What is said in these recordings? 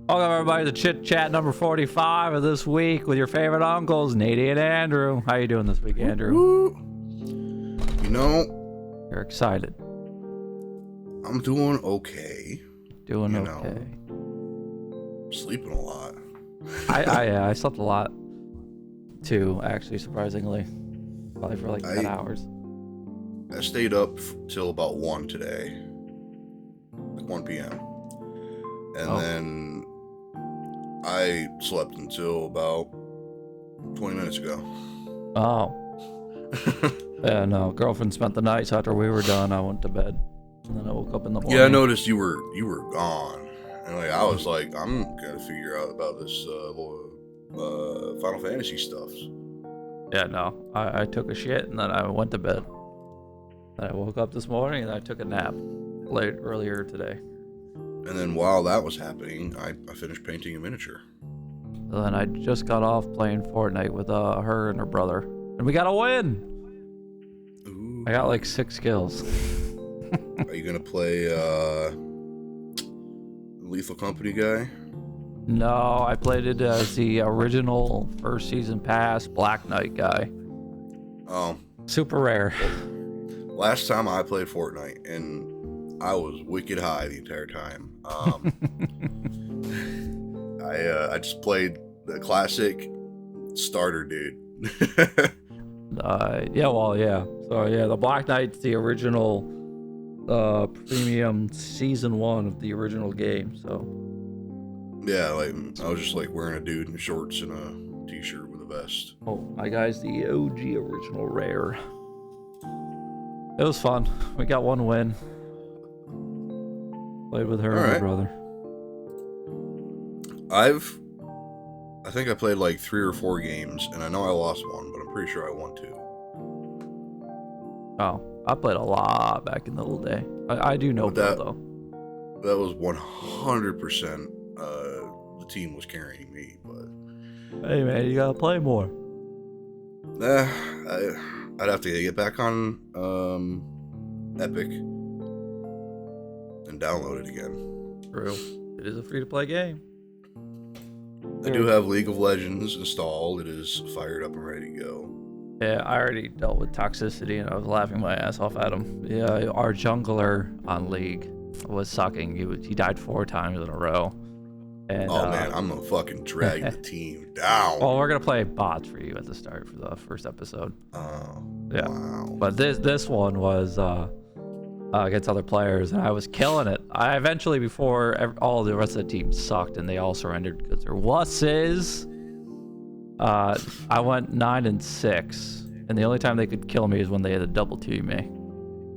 Welcome everybody to Chit Chat number 45 of this week with your favorite uncles, Natty and Andrew. How you doing this week, Andrew? You know, You're excited. I'm doing okay. Doing You okay. know, sleeping a lot. I slept a lot too, actually, surprisingly. Probably for like 10 hours. I stayed up till about 1 today. Like 1 p.m. And then I slept until about 20 minutes ago. Oh. Yeah, no. Girlfriend spent the night, so after we were done, I went to bed. And then I woke up in the morning. Yeah, I noticed you were gone. And like I was like, I'm gonna figure out about this Final Fantasy stuff. Yeah, no. I took a shit and then I went to bed. Then I woke up this morning and I took a nap earlier today. And then while that was happening, I finished painting a miniature. And then I just got off playing Fortnite with her and her brother. And we got a win! Ooh. I got like 6 kills. Are you gonna play Lethal Company guy? No, I played it as the original first season pass Black Knight guy. Oh. Super rare. Last time I played Fortnite, and I was wicked high the entire time. I just played the classic starter dude. Yeah. So yeah, the Black Knight's the original premium season 1 of the original game. So yeah, like I was just like wearing a dude in shorts and a t-shirt with a vest. oh, my guy's the OG original rare. It was fun. We got 1 win. Played with her and her brother. I think I played like 3 or 4 games, and I know I lost 1, but I'm pretty sure I won 2. Oh, I played a lot back in the old day. I do know that though. That was 100%. The team was carrying me, but hey man, you gotta play more. I'd have to get back on Epic and download it again. True. It is a free-to-play game. I do have League of Legends installed. It is fired up and ready to go. Yeah, I already dealt with toxicity and I was laughing my ass off at him. Yeah, our jungler on League was sucking. He died 4 times in a row. And, oh man, I'm gonna fucking drag the team down. Well, we're gonna play bots for you at the start for the first episode. Oh, yeah. Wow. But this one was against other players, and I was killing it. I eventually, before all the rest of the team sucked and they all surrendered because they're wusses, I went 9-6, and the only time they could kill me is when they had to double team me,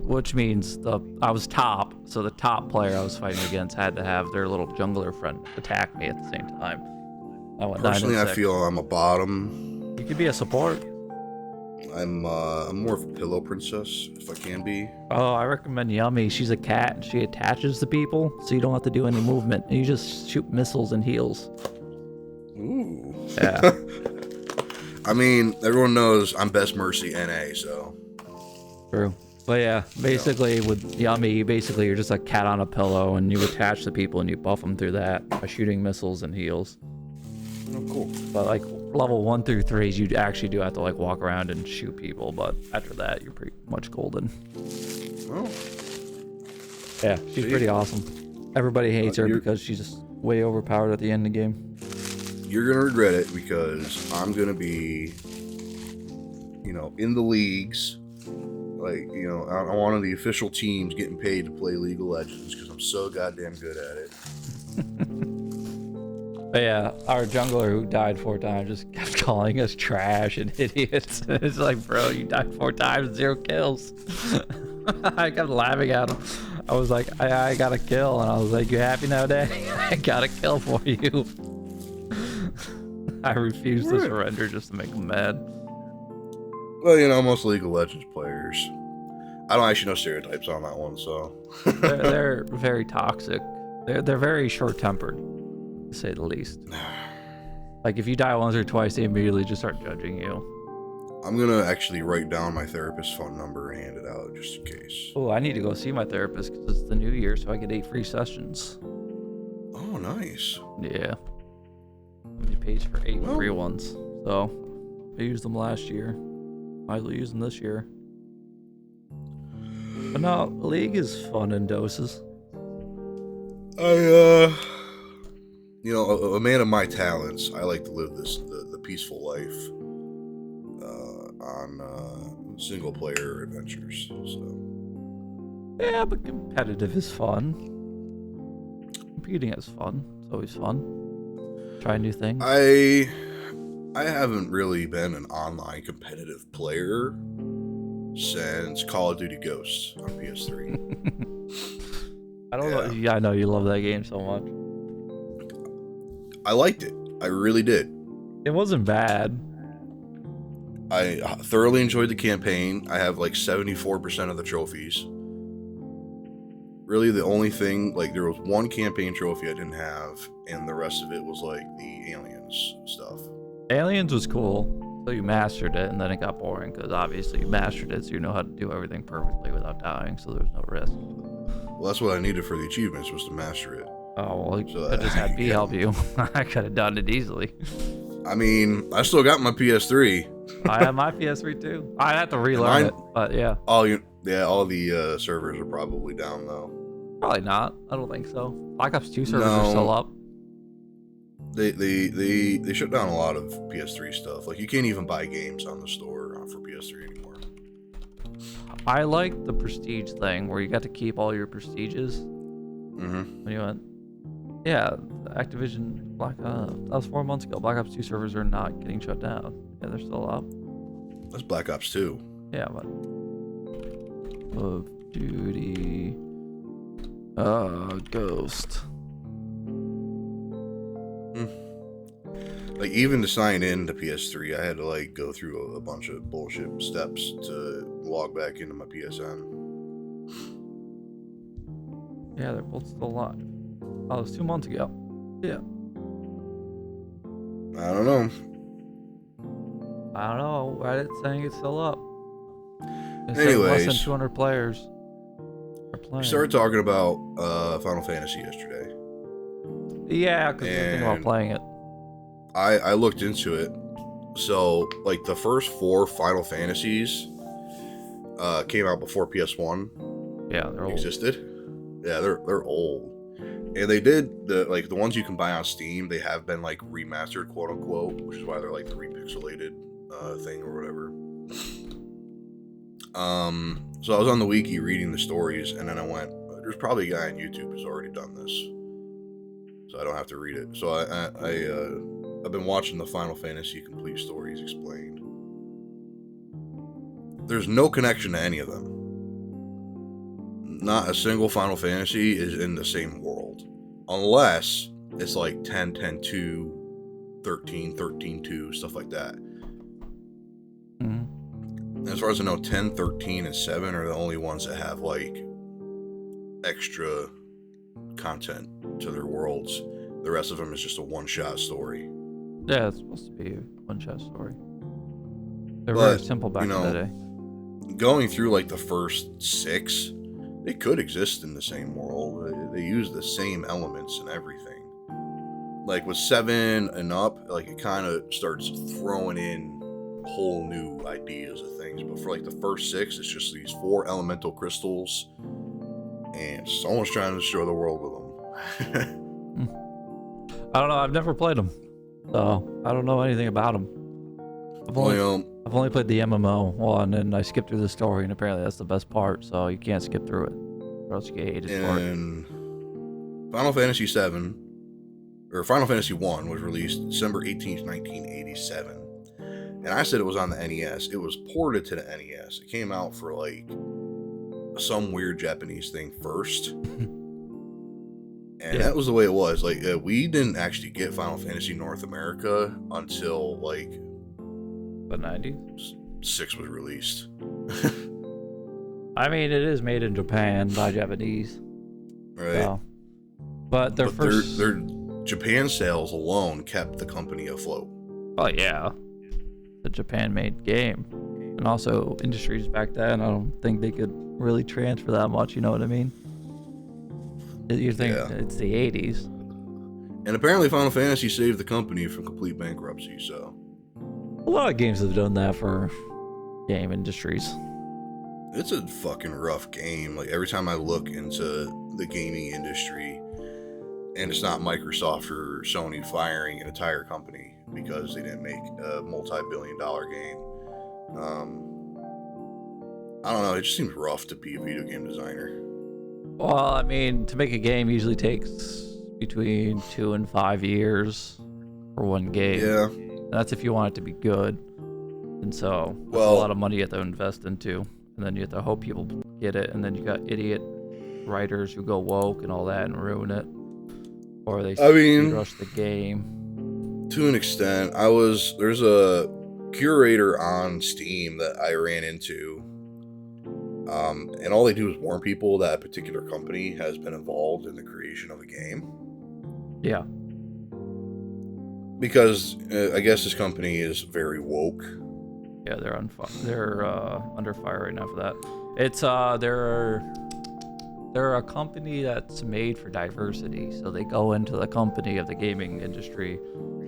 which means I was top, so the top player I was fighting against had to have their little jungler friend attack me at the same time. I went 9-6. Personally, I feel I'm a bottom. You could be a support. I'm more of a pillow princess, if I can be. Oh, I recommend Yummy. She's a cat, and she attaches to people, so you don't have to do any movement. You just shoot missiles and heals. Ooh. Yeah. I mean, everyone knows I'm best mercy NA, so. True. But yeah, basically with Yummy, you're just a cat on a pillow, and you attach to people, and you buff them through that by shooting missiles and heals. Oh, cool. But like level 1 through 3s, you actually do have to like walk around and shoot people. But after that, you're pretty much golden. Oh. Yeah, she's pretty awesome. Everybody hates her because she's just way overpowered at the end of the game. You're gonna regret it because I'm gonna be, in the leagues. Like, I'm one of the official teams getting paid to play League of Legends because I'm so goddamn good at it. But yeah, our jungler who died 4 times just kept calling us trash and idiots. It's like, bro, you died 4 times, 0 kills. I kept laughing at him. I was like, I got a kill, and I was like, you happy now, Daddy? I got a kill for you. I refused to surrender just to make him mad. Well, most League of Legends players. I don't actually know stereotypes on that one, so. they're very toxic. They're very short-tempered, to say the least. Like, if you die once or twice, they immediately just start judging you. I'm gonna actually write down my therapist's phone number and hand it out just in case. Oh, I need to go see my therapist because it's the new year, so I get 8 free sessions. Oh, nice. Yeah. He pays for 8 Well, free ones. So I used them last year. Might as well use them this year. But no, League is fun in doses. A man of my talents, I like to live the peaceful life on single player adventures. So Yeah, but competitive is fun. Competing is fun. It's always fun. Try new things. I haven't really been an online competitive player since Call of Duty Ghosts on PS3. I don't know. Yeah, I know you love that game so much. I liked it. I really did. It wasn't bad. I thoroughly enjoyed the campaign. I have like 74% of the trophies. Really, the only thing, like, there was one campaign trophy I didn't have, and the rest of it was like the aliens stuff. Aliens was cool. So you mastered it, and then it got boring because obviously you mastered it, so you know how to do everything perfectly without dying, so there's no risk. Well, that's what I needed for the achievements, was to master it. Oh, well, So I just had B help you. I could have done it easily. I mean, I still got my PS3. I have my PS3 too. I have to relearn it, but yeah. All the servers are probably down though. Probably not. I don't think so. Black Ops 2 servers are still up. They shut down a lot of PS3 stuff. Like, you can't even buy games on the store for PS3 anymore. I like the prestige thing where you got to keep all your prestiges. Mm-hmm. When you went, yeah, Activision that was 4 months ago. Black Ops 2 servers are not getting shut down. Yeah, they're still up. That's Black Ops 2. Yeah, but Call of Duty, Ghost. Like, even to sign in to PS3, I had to like go through a bunch of bullshit steps to log back into my PSN. Yeah, they're both still alive. Oh, it was 2 months ago. Yeah. I don't know. I don't know. Reddit's saying it's still up. It's Anyways, less than 200 players are playing. We started talking about Final Fantasy yesterday. Yeah, because we're thinking about playing it. I looked into it. So, like, the first 4 Final Fantasies came out before PS1 Yeah, they're old. existed. Yeah, they're old. And they did the ones you can buy on Steam, they have been like remastered, quote unquote, which is why they're like the repixelated thing or whatever. So I was on the wiki reading the stories, and then I went, there's probably a guy on YouTube who's already done this, so I don't have to read it. So I've been watching the Final Fantasy Complete Stories Explained. There's no connection to any of them. Not a single Final Fantasy is in the same world, unless it's like 10, 10, 2, 13, 13, 2, stuff like that. Mm-hmm. As far as I know, 10, 13, and 7 are the only ones that have like extra content to their worlds. The rest of them is just a one-shot story. Yeah, it's supposed to be a one-shot story. They're very simple back in the day. Going through like the first 6, they could exist in the same world. They use the same elements and everything. Like with 7 and up, like it kind of starts throwing in whole new ideas of things. But for like the first 6, it's just these 4 elemental crystals, and someone's trying to destroy the world with them. I don't know. I've never played them, so I don't know anything about them. I've only played the MMO one, and I skipped through the story, and apparently that's the best part, so you can't skip through it, or else you get hated for it. And Final Fantasy 7, or Final Fantasy 1, was released December 18th, 1987. And I said it was on the NES. It was ported to the NES. It came out for like some weird Japanese thing first. And that was the way it was. Like, we didn't actually get Final Fantasy North America until like the 90s. 6 was released. I mean, it is made in Japan by Japanese, right? So. But their Japan sales alone kept the company afloat. Oh yeah, the Japan-made game, and also industries back then. I don't think they could really transfer that much. You know what I mean? You think it's the 80s? And apparently Final Fantasy saved the company from complete bankruptcy, so. A lot of games have done that for game industries. It's a fucking rough game. Like, every time I look into the gaming industry, and it's not Microsoft or Sony firing an entire company because they didn't make a multi-billion-dollar game. I don't know. It just seems rough to be a video game designer. Well, I mean, to make a game usually takes between 2 and 5 years for one game. Yeah. And that's if you want it to be good. And so, that's a lot of money you have to invest into. And then you have to hope people get it. And then you got idiot writers who go woke and all that and ruin it. Or they rush the game. To an extent. There's a curator on Steam that I ran into. And all they do is warn people that a particular company has been involved in the creation of a game. Yeah. Because I guess this company is very woke. Yeah, they're under fire right now for that. It's they're a company that's made for diversity. So they go into the company of the gaming industry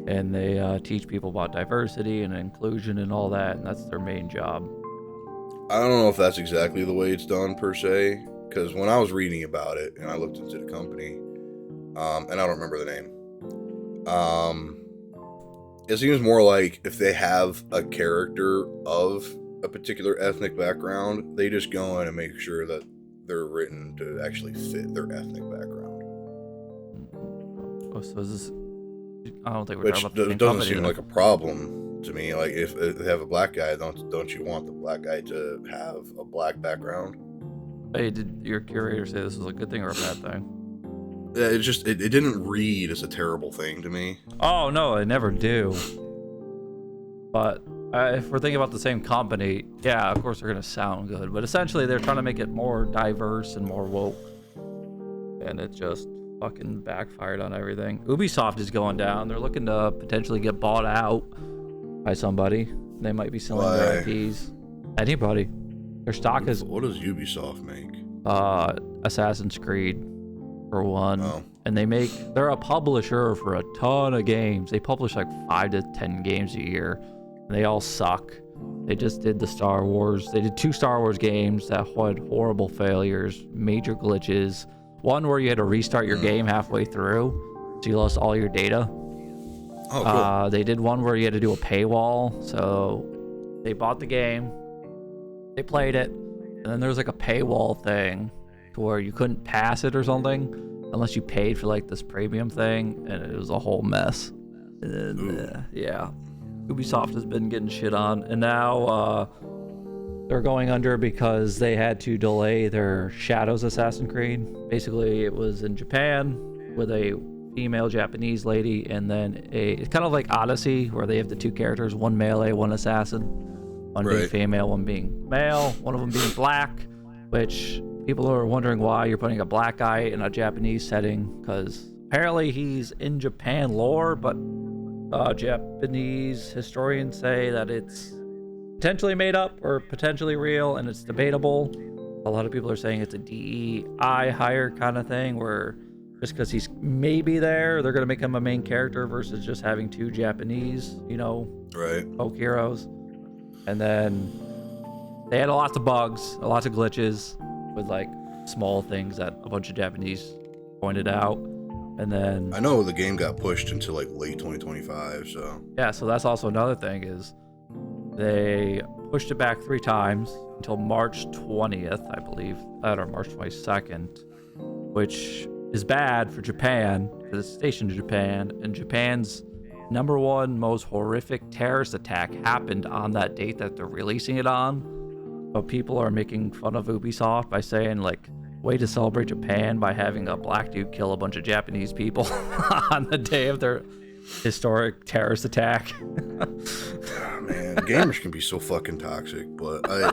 and they teach people about diversity and inclusion and all that, and that's their main job. I don't know if that's exactly the way it's done per se, because when I was reading about it and I looked into the company, and I don't remember the name, it seems more like if they have a character of a particular ethnic background, they just go in and make sure that they're written to actually fit their ethnic background. Oh, so is this? I don't think we're Which talking about the same doesn't company, seem like a problem to me. Like, if they have a black guy, don't you want the black guy to have a black background? Hey, did your curator say this was a good thing or a bad thing? Yeah, it didn't read as a terrible thing to me. Oh no, I never do. But if we're thinking about the same company, yeah, of course they're gonna sound good. But essentially, they're trying to make it more diverse and more woke, and it just fucking backfired on everything. Ubisoft is going down. They're looking to potentially get bought out by somebody. They might be selling their IPs. Anybody. Their stock is. What does Ubisoft make? Assassin's Creed, for one. Oh. And they're a publisher for a ton of games. They publish like 5 to 10 games a year. And they all suck. They just did the Star Wars. They did 2 Star Wars games that had horrible failures, major glitches. One where you had to restart your game halfway through, so you lost all your data. Oh, cool. They did one where you had to do a paywall. So they bought the game, they played it, and then there was like a paywall thing to where you couldn't pass it or something unless you paid for like this premium thing, and it was a whole mess. And yeah, Ubisoft has been getting shit on, and now they're going under because they had to delay their Shadows Assassin's Creed. Basically, it was in Japan with a female Japanese lady, and then it's kind of like Odyssey, where they have the 2 characters, one melee, one assassin, one being female, one being male, one of them being black, which people are wondering why you're putting a black guy in a Japanese setting, because apparently he's in Japan lore, but Japanese historians say that it's potentially made up or potentially real, and it's debatable. A lot of people are saying it's a DEI hire kind of thing, where just because he's maybe there, they're going to make him a main character versus just having 2 Japanese, folk heroes. And then they had lots of bugs, lots of glitches with like small things that a bunch of Japanese pointed out. And then I know the game got pushed into like late 2025, so yeah, so that's also another thing is they pushed it back 3 times until March 20th, I believe, or March 22nd, which is bad for Japan because it's stationed in Japan, and Japan's #1 most horrific terrorist attack happened on that date that they're releasing it on. But people are making fun of Ubisoft by saying like, way to celebrate Japan by having a black dude kill a bunch of Japanese people on the day of their historic terrorist attack. Man, gamers can be so fucking toxic, but I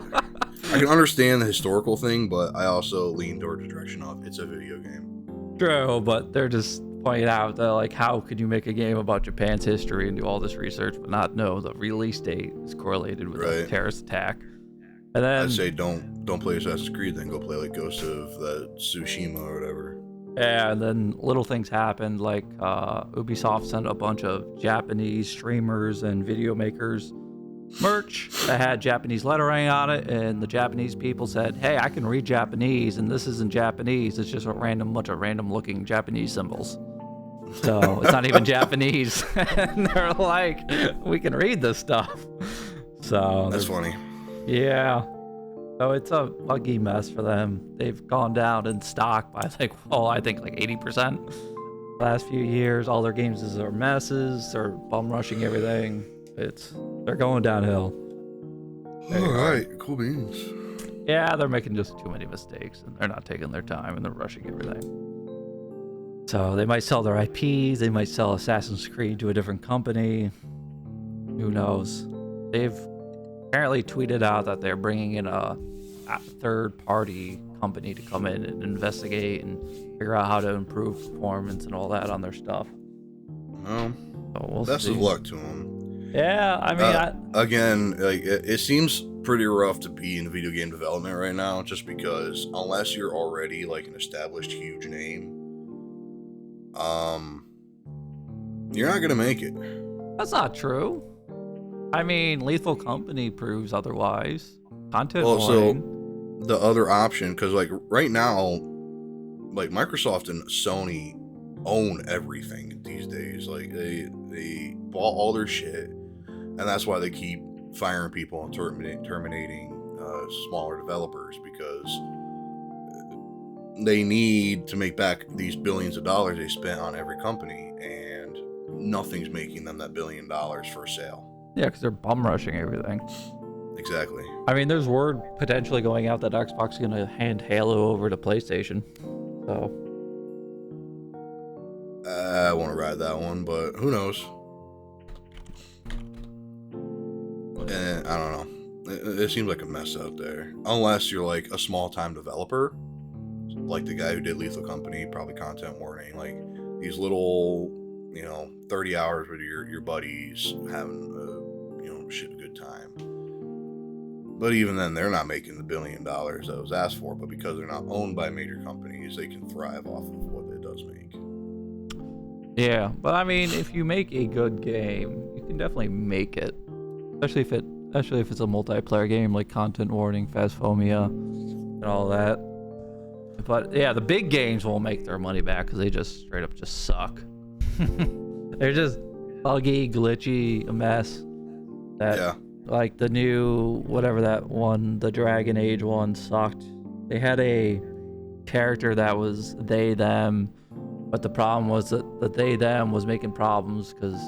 can understand the historical thing, but I also lean towards the direction of it's a video game. True, but they're just pointing out that like, how could you make a game about Japan's history and do all this research but not know the release date is correlated with a terrorist attack? And then I'd say don't play Assassin's Creed, then go play like Ghost of the Tsushima or whatever. Yeah, and then little things happened, like Ubisoft sent a bunch of Japanese streamers and video makers merch that had Japanese lettering on it, and the Japanese people said, "Hey, I can read Japanese, and this isn't Japanese. It's just a bunch of random looking Japanese symbols. So it's not even Japanese." And they're like, "We can read this stuff." So That's funny. yeah. So it's a buggy mess for them. They've gone down in stock by I think like 80%. Last few years, all their games are messes. They're bum rushing everything. They're going downhill. All right, cool beans. Yeah, they're making just too many mistakes, and they're not taking their time, and they're rushing everything. So they might sell their IPs. They might sell Assassin's Creed to a different company. Who knows? They've apparently tweeted out that they're bringing in a third-party company to come in and investigate and figure out how to improve performance and all that on their stuff. Well, so we'll best see. of luck to them. Yeah, I mean, again, like it seems pretty rough to be in video game development right now, just because unless you're already like an established huge name, you're not gonna make it. that's not true. I mean, Lethal Company proves otherwise. Content warning. So the other option, because like right now, like Microsoft and Sony own everything these days. Like they bought all their shit, and that's why they keep firing people and terminating smaller developers, because they need to make back these billions of dollars they spent on every company, and nothing's making them that $1 billion for sale. Yeah, because they're bum rushing everything. Exactly. I mean, there's word potentially going out that Xbox is going to hand Halo over to PlayStation. So I want to ride that one, but who knows? And I don't know. It seems like a mess out there. Unless you're like a small-time developer, like the guy who did Lethal Company, probably content warning, like these little, 30 hours with your buddies having a, shit good time. But even then, they're not making the $1 billion that was asked for. But because they're not owned by major companies, they can thrive off of what it does make. yeah, but I mean, if you make a good game, you can definitely make it. Especially if it's a multiplayer game like Content Warning, Phasphobia, and all that. But yeah, the big games won't make their money back because they just straight up just suck. They're just buggy, glitchy, a mess. Yeah. Like the new whatever that one, the Dragon Age one sucked. They had a character that was they them, but the problem was that the they them was making problems because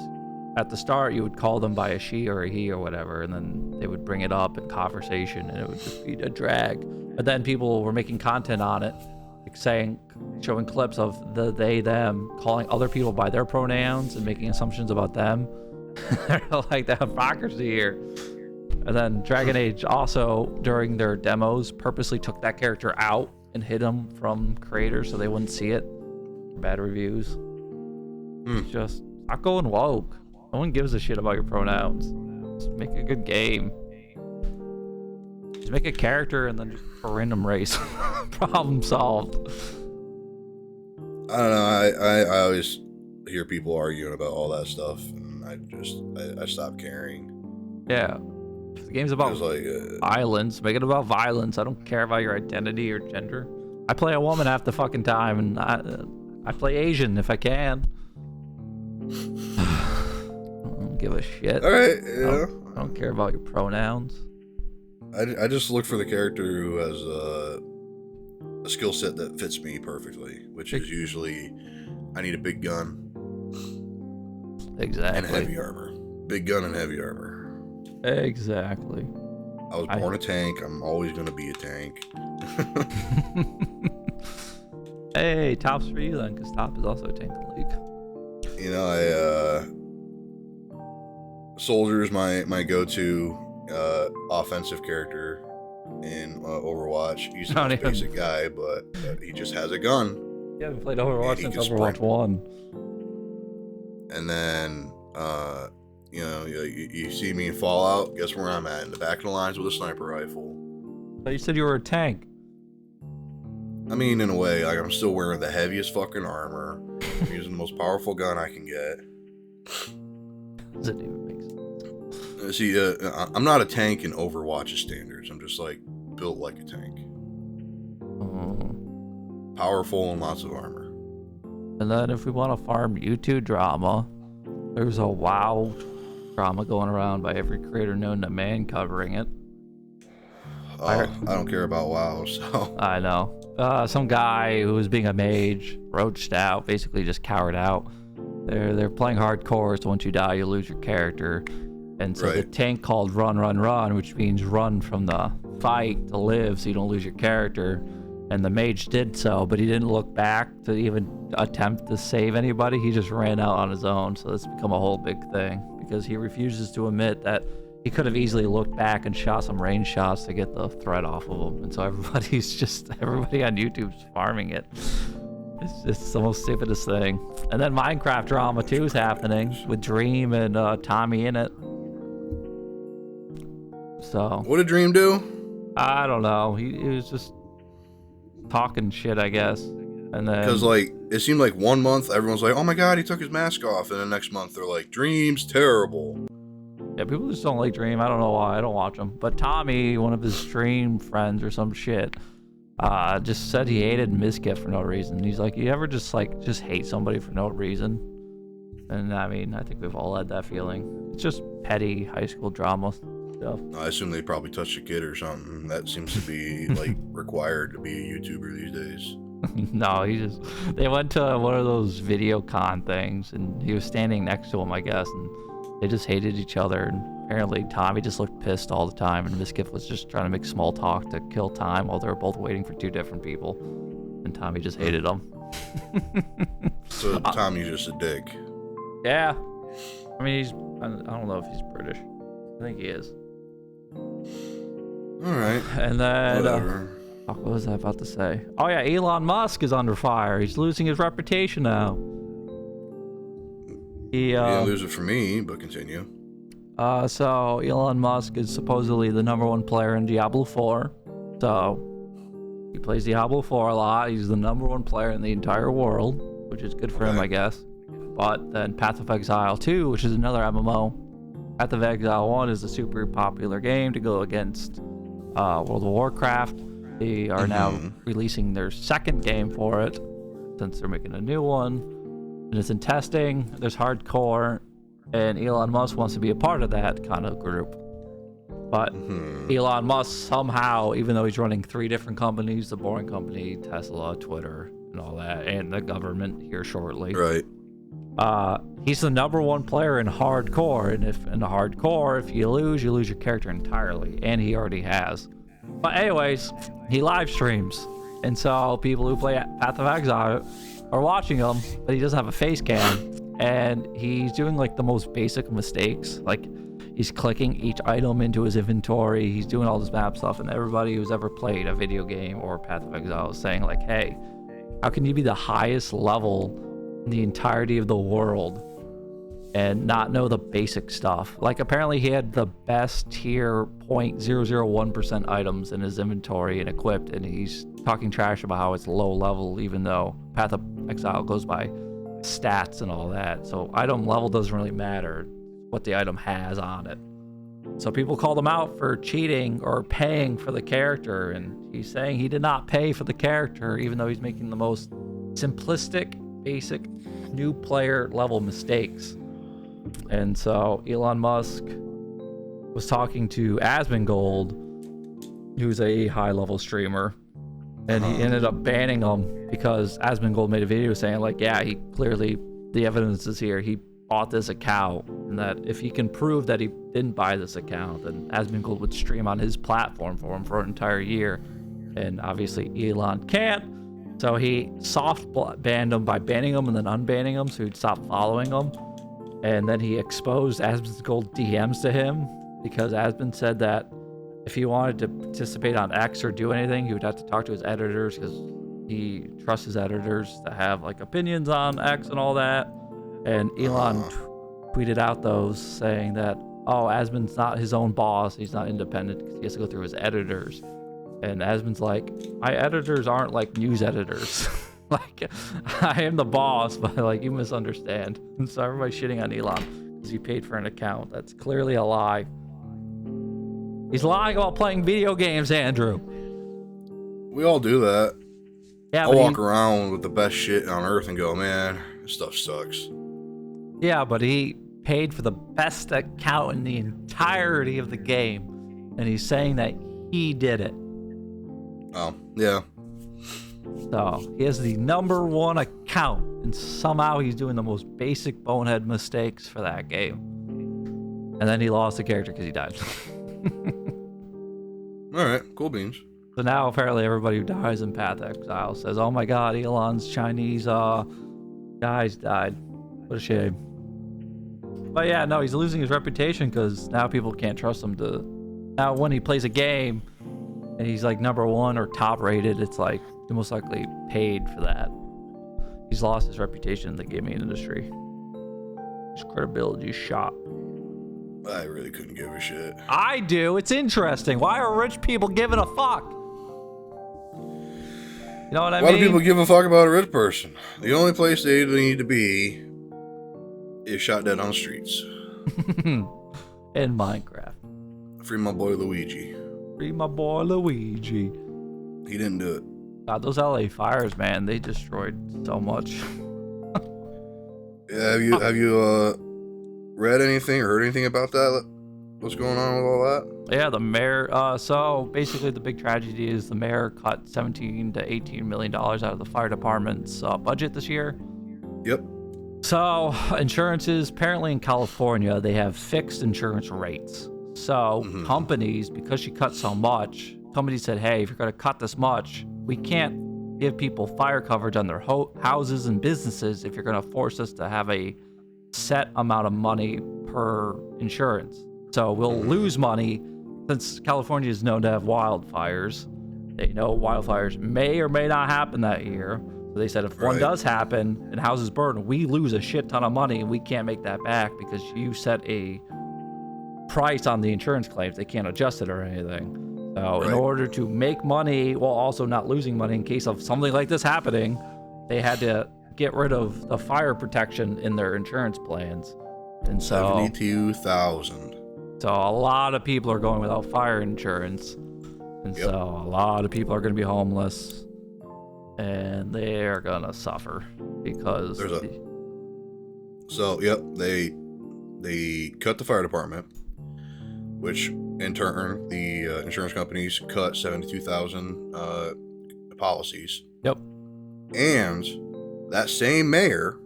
at the start you would call them by a she or a he or whatever, and then they would bring it up in conversation and it would just be a drag. But then people were making content on it, like showing clips of the they them calling other people by their pronouns and making assumptions about them. Like the hypocrisy here. And then Dragon Age also, during their demos, purposely took that character out and hid him from creators so they wouldn't see it. Bad reviews. It's just not going woke. No one gives a shit about your pronouns. Just make a good game. Just make a character and then just a random race. Problem solved. I don't know. I always hear people arguing about all that stuff, and I stopped caring. Yeah. If the game's about violence, make it about violence. I don't care about your identity or gender. I play a woman half the fucking time, and I play Asian if I can. I don't give a shit. All right, I don't care about your pronouns. I just look for the character who has a skill set that fits me perfectly, which is usually I need a big gun. Exactly. And heavy armor. Big gun and heavy armor. Exactly. I was born a tank. I'm always going to be a tank. Hey, top's for you then, because top is also a tank league. Soldier's my go-to offensive character in Overwatch. He's a basic guy, but he just has a gun. You haven't played Overwatch since Overwatch 1. And then, you see me in Fallout, guess where I'm at? In the back of the lines with a sniper rifle. But you said you were a tank. I mean, in a way, like I'm still wearing the heaviest fucking armor. I'm using the most powerful gun I can get. Doesn't even make sense. See, I'm not a tank in Overwatch's standards. I'm just like built like a tank. Powerful and lots of armor. And then if we want to farm YouTube drama, there's a WoW drama going around by every creator known to man covering it. I don't care about WoW, so. I know. Some guy who was being a mage roached out, basically just cowered out. They're playing hardcore, so once you die, you lose your character. And so the tank called run, run, run, which means run from the fight to live so you don't lose your character. And the mage did so, but he didn't look back to even attempt to save anybody. He just ran out on his own. So it's become a whole big thing because he refuses to admit that he could have easily looked back and shot some range shots to get the threat off of him. And so everybody on YouTube's farming it. It's the most stupidest thing. And then Minecraft drama too is happening with Dream and Tommy in it. So What did Dream do? I don't know. He was just talking shit, I guess. And then Because like it seemed like 1 month everyone's like, oh my god, he took his mask off, and the next month they're like, Dream's terrible. yeah, people just don't like Dream. I don't know why. I don't watch him. But Tommy, one of his stream friends or some shit, just said he hated Miskit for no reason. He's like, you ever just hate somebody for no reason? And I mean, I think we've all had that feeling. It's just petty high school drama stuff. I assume they probably touched a kid or something. That seems to be like required to be a YouTuber these days. No, they went to one of those video con things and he was standing next to him, I guess, and they just hated each other. And apparently Tommy just looked pissed all the time, and Miskit was just trying to make small talk to kill time while they were both waiting for two different people. And Tommy just hated him. So Tommy's just a dick. Yeah. I mean, I don't know if he's British. I think he is. Alright. And then, Whatever. what was I about to say? Oh yeah, Elon Musk is under fire. He's losing his reputation now. He didn't lose it for me, but continue. So Elon Musk is supposedly the #1 player in Diablo 4. So he plays Diablo 4 a lot. He's the #1 player in the entire world, which is good for him, I guess. But then Path of Exile 2, which is another MMO. Path of Exile 1 is a super popular game to go against World of Warcraft. They are now releasing their second game for it, since they're making a new one. And it's in testing. There's hardcore, and Elon Musk wants to be a part of that kind of group. But Elon Musk somehow, even though he's running 3 different companies, the Boring Company, Tesla, Twitter, and all that, and the government here shortly. Right. He's the #1 player in hardcore, and if in the hardcore, if you lose your character entirely, and he already has. But anyways, he live streams, and so people who play Path of Exile are watching him, but he doesn't have a face cam, and he's doing like the most basic mistakes, like he's clicking each item into his inventory, he's doing all this map stuff, and everybody who's ever played a video game or Path of Exile is saying like, hey, how can you be the highest level in the entirety of the world and not know the basic stuff? Like apparently he had the best tier 0.001% items in his inventory and equipped, and he's talking trash about how it's low level, even though Path of Exile goes by stats and all that. So item level doesn't really matter, what the item has on it. So people called him out for cheating or paying for the character, and he's saying he did not pay for the character, even though he's making the most simplistic, basic, new player level mistakes. And so Elon Musk was talking to Asmongold, who's a high level streamer, and he ended up banning him because Asmongold made a video saying like, yeah, he clearly, the evidence is here, he bought this account, and that if he can prove that he didn't buy this account, then Asmongold would stream on his platform for him for an entire year. And obviously Elon can't, so he soft banned him by banning him and then unbanning him, so he'd stop following him. And then he exposed Asmongold DMs to him, because Asmon said that if he wanted to participate on X or do anything, he would have to talk to his editors, because he trusts his editors to have like opinions on X and all that. And Elon tweeted out those saying that, oh, Asmon's not his own boss, he's not independent because he has to go through his editors. And Asmon's like, my editors aren't like news editors. Like, I am the boss, but like, you misunderstand. And so everybody's shitting on Elon because he paid for an account. That's clearly a lie. He's lying about playing video games, Andrew. We all do that. Yeah, I'll walk around with the best shit on earth and go, man, this stuff sucks. Yeah, but he paid for the best account in the entirety of the game. And he's saying that he did it. Oh, yeah. So he has the #1 account, and somehow he's doing the most basic bonehead mistakes for that game. And then he lost the character because he died. Alright, cool beans. So now apparently everybody who dies in Path Exile says, oh my god, Elon's Chinese guys died. What a shame. But yeah, no, he's losing his reputation because now people can't trust him to... Now when he plays a game and he's like #1 or top rated, it's like he most likely paid for that. He's lost his reputation in the gaming industry. His credibility is shot. I really couldn't give a shit. I do. It's interesting. Why are rich people giving a fuck? You know what I mean? Why do people give a fuck about a rich person? The only place they need to be is shot dead on the streets. In Minecraft. Free my boy Luigi. Free my boy Luigi. He didn't do it. God, those LA fires, man, they destroyed so much. Yeah, have you read anything or heard anything about that? What's going on with all that? Yeah, the mayor. So basically, the big tragedy is the mayor cut $17 to $18 million out of the fire department's budget this year. Yep. So insurances, apparently in California, they have fixed insurance rates. So companies, because she cut so much, companies said, hey, if you're going to cut this much, we can't give people fire coverage on their houses and businesses if you're going to force us to have a set amount of money per insurance. So we'll lose money since California is known to have wildfires. They know wildfires may or may not happen that year. So they said if one does happen and houses burn, we lose a shit ton of money and we can't make that back because you set a price on the insurance claims. They can't adjust it or anything. So in order to make money while also not losing money in case of something like this happening, they had to get rid of the fire protection in their insurance plans. And so 72,000. So a lot of people are going without fire insurance. And so a lot of people are going to be homeless. And they're going to suffer because... They cut the fire department, which in turn, the insurance companies cut 72,000 policies. Yep. And that same mayor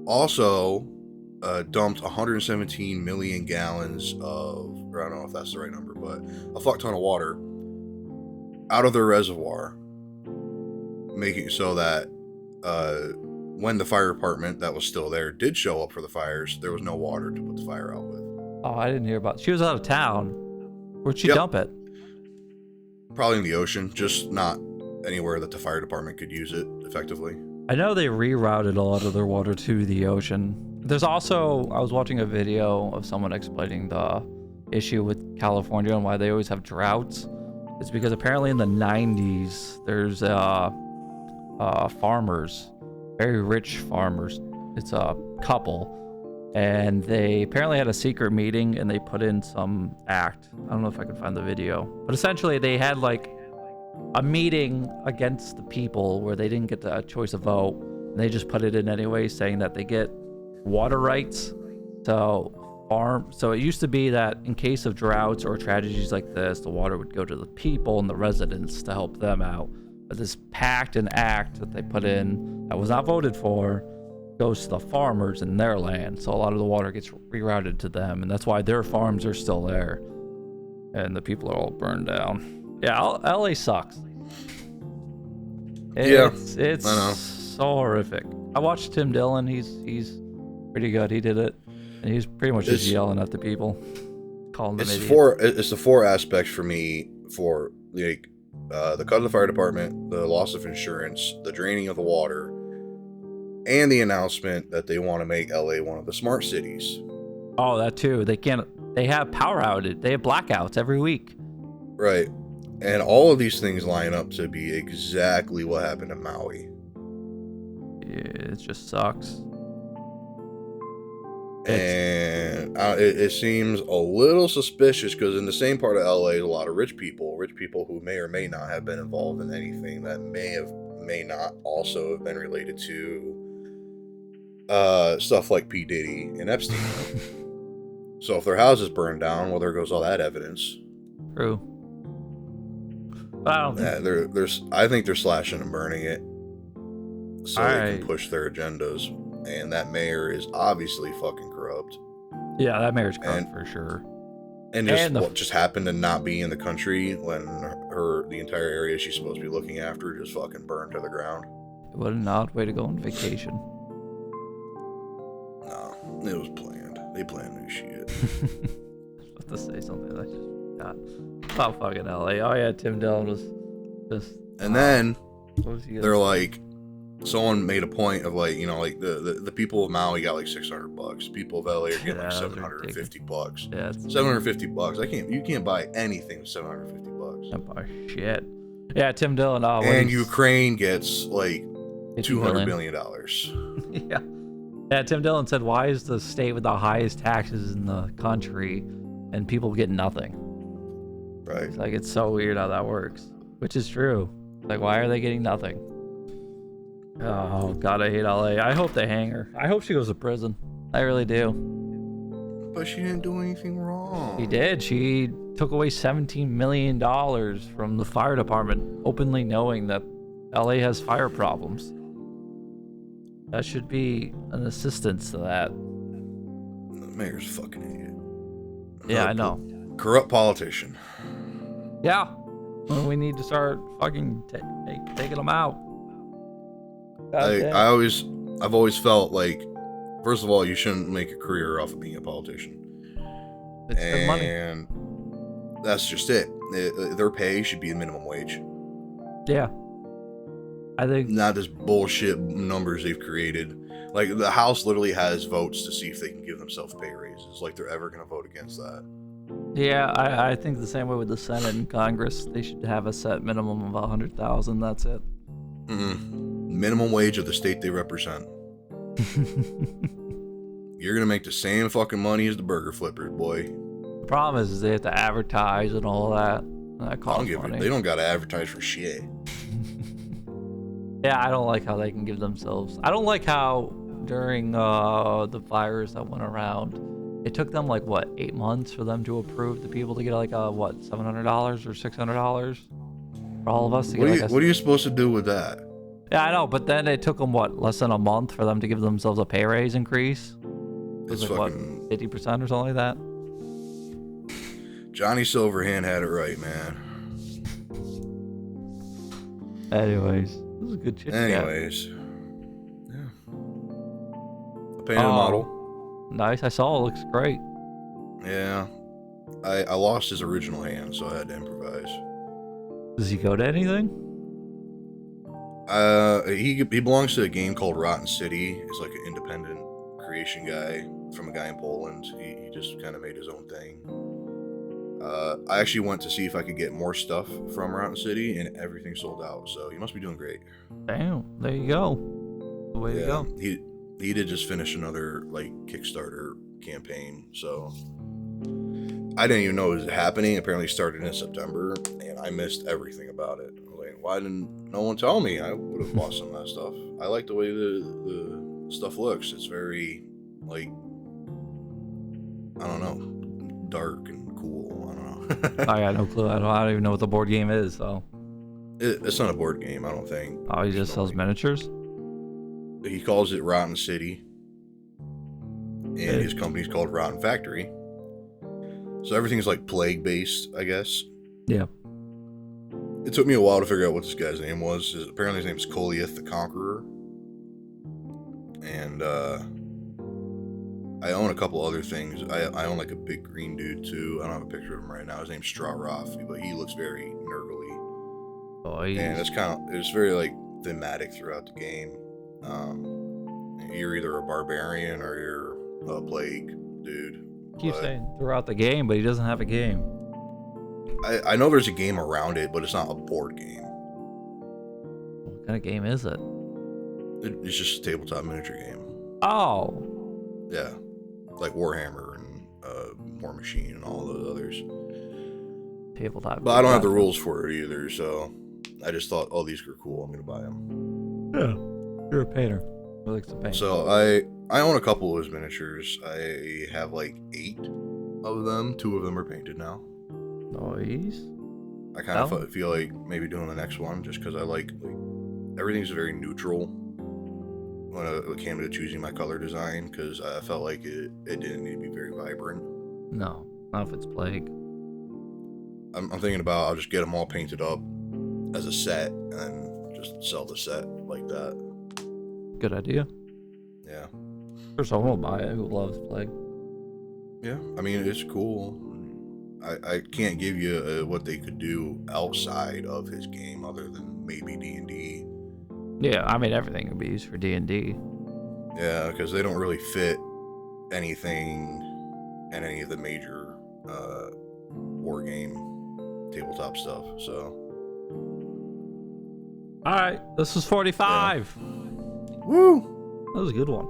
also dumped 117 million gallons of, or I don't know if that's the right number, but a fuck ton of water out of their reservoir, making it so that when the fire department that was still there did show up for the fires, there was no water to put the fire out with. Oh, I didn't hear about. She was out of town. Where'd she dump it? Probably in the ocean, just not anywhere that the fire department could use it effectively. I know they rerouted a lot of their water to the ocean. There's also, I was watching a video of someone explaining the issue with California and why they always have droughts. It's because apparently in the 90s, there's farmers, very rich farmers. It's a couple. And they apparently had a secret meeting and they put in some act. I don't know if I can find the video. But essentially they had like a meeting against the people where they didn't get the choice of vote. And they just put it in anyway, saying that they get water rights. So it used to be that in case of droughts or tragedies like this, the water would go to the people and the residents to help them out. But this pact and act that they put in that was not voted for goes to the farmers in their land. So a lot of the water gets rerouted to them. And that's why their farms are still there. And the people are all burned down. Yeah, LA sucks. It's so horrific. I watched Tim Dillon. He's pretty good. He did it. And he's pretty much just yelling at the people. Calling them idiots. It's the four aspects for me for like the cut of the fire department, the loss of insurance, the draining of the water, and the announcement that they want to make LA one of the smart cities. Oh, that too. They have power outage. They have blackouts every week. Right. And all of these things line up to be exactly what happened in Maui. Yeah, it just sucks. And it seems a little suspicious because in the same part of LA, is a lot of rich people who may or may not have been involved in anything that may not also have been related to stuff like P. Diddy and Epstein. So if their house is burned down, well, there goes all that evidence. True. But I don't think I think they're slashing and burning it so they can push their agendas. And that mayor is obviously fucking corrupt. Yeah, that mayor's corrupt for sure. And what just happened to not be in the country when the entire area she's supposed to be looking after just fucking burned to the ground. What an odd way to go on vacation. No, it was planned. They planned new shit. I was about to say something that I just forgot about fucking LA. Oh yeah, Tim Dillon was just. And then they're like, someone made a point of like, like the people of Maui got like $600. People of LA are getting like $750. Yeah, $750. You can't buy anything with $750. Can't buy shit. Yeah, Tim Dillon. And Ukraine gets like $200 billion. Yeah. Yeah, Tim Dillon said, why is the state with the highest taxes in the country and people get nothing? Right. It's like, it's so weird how that works. Which is true. Like, why are they getting nothing? Oh, God, I hate LA. I hope they hang her. I hope she goes to prison. I really do. But she didn't do anything wrong. She did. She took away $17 million from the fire department, openly knowing that LA has fire problems. That should be an assistance to that. The mayor's a fucking idiot. Yeah, I know. Corrupt politician. Yeah. Well, we need to start fucking taking them out. I've always felt like, first of all, you shouldn't make a career off of being a politician. It's their money. And that's just it. Their pay should be a minimum wage. Yeah. I think not this bullshit numbers they've created. Like, the House literally has votes to see if they can give themselves pay raises. Like, they're ever going to vote against that. Yeah, I think the same way with the Senate and Congress. They should have a set minimum of 100,000. That's it. Minimum wage of the state they represent. You're going to make the same fucking money as the burger flippers, boy. The problem is they have to advertise and all that. That costs money. They don't got to advertise for shit. Yeah, I don't like how they can give themselves. I don't like how during the virus that went around, it took them like 8 months for them to approve the people to get like $700 or $600 for all of us to get. What are you supposed to do with that? Yeah, I know, but then it took them less than a month for them to give themselves a pay raise increase. It was like 50% or something like that. Johnny Silverhand had it right, man. Anyways. This is a good chit. Anyways. Yeah. I painted a model. Nice. I saw it. Looks great. Yeah. I lost his original hand, so I had to improvise. Does he go to anything? He belongs to a game called Rotten City. He's like an independent creation guy from a guy in Poland. He just kind of made his own thing. I actually went to see if I could get more stuff from Rotten City, and everything sold out. So he must be doing great. Damn, there you go. Way to go. He did just finish another like Kickstarter campaign, so I didn't even know it was happening. Apparently, it started in September, and I missed everything about it. I was like, why didn't no one tell me? I would have bought some of that stuff. I like the way the stuff looks. It's very like, I don't know, dark and cool. I don't know. I got no clue. I don't even know what the board game is. So it's not a board game, I don't think. Oh, he just sells miniatures? He calls it Rotten City, and his company's called Rotten Factory. So everything's like plague based, I guess. Yeah. It took me a while to figure out what this guy's name was. Apparently his name is Koliath the Conqueror. And I own a couple other things. I own like a big green dude too. I don't have a picture of him right now. His name's Straw Roth, but he looks very nurgly. Oh, and it's very like thematic throughout the game. You're either a barbarian or you're a plague dude. Keep saying throughout the game, but he doesn't have a game. I know there's a game around it, but it's not a board game. What kind of game is it? It's just a tabletop miniature game. Oh. Yeah, like Warhammer and War Machine and all those others. Tabletop. But I don't have the rules for it either, so I just thought, oh, these are cool. I'm gonna buy them. Yeah, you're a painter. Who likes to paint? So I own a couple of his miniatures. I have like 8 of them. 2 of them are painted now. Nice. I kind of feel like maybe doing the next one just because I like everything's very neutral when it came to choosing my color design, because I felt like it didn't need to be very vibrant. No, not if it's Plague. I'm thinking about I'll just get them all painted up as a set and then just sell the set like that. Good idea. Yeah. Or someone will buy it who loves Plague. Yeah, I mean, it's cool. I can't give you what they could do outside of his game other than maybe D&D. Yeah, I mean, everything can be used for D&D. Yeah, because they don't really fit anything in any of the major war game tabletop stuff, so. All right, this is 45. Yeah. Woo! That was a good one.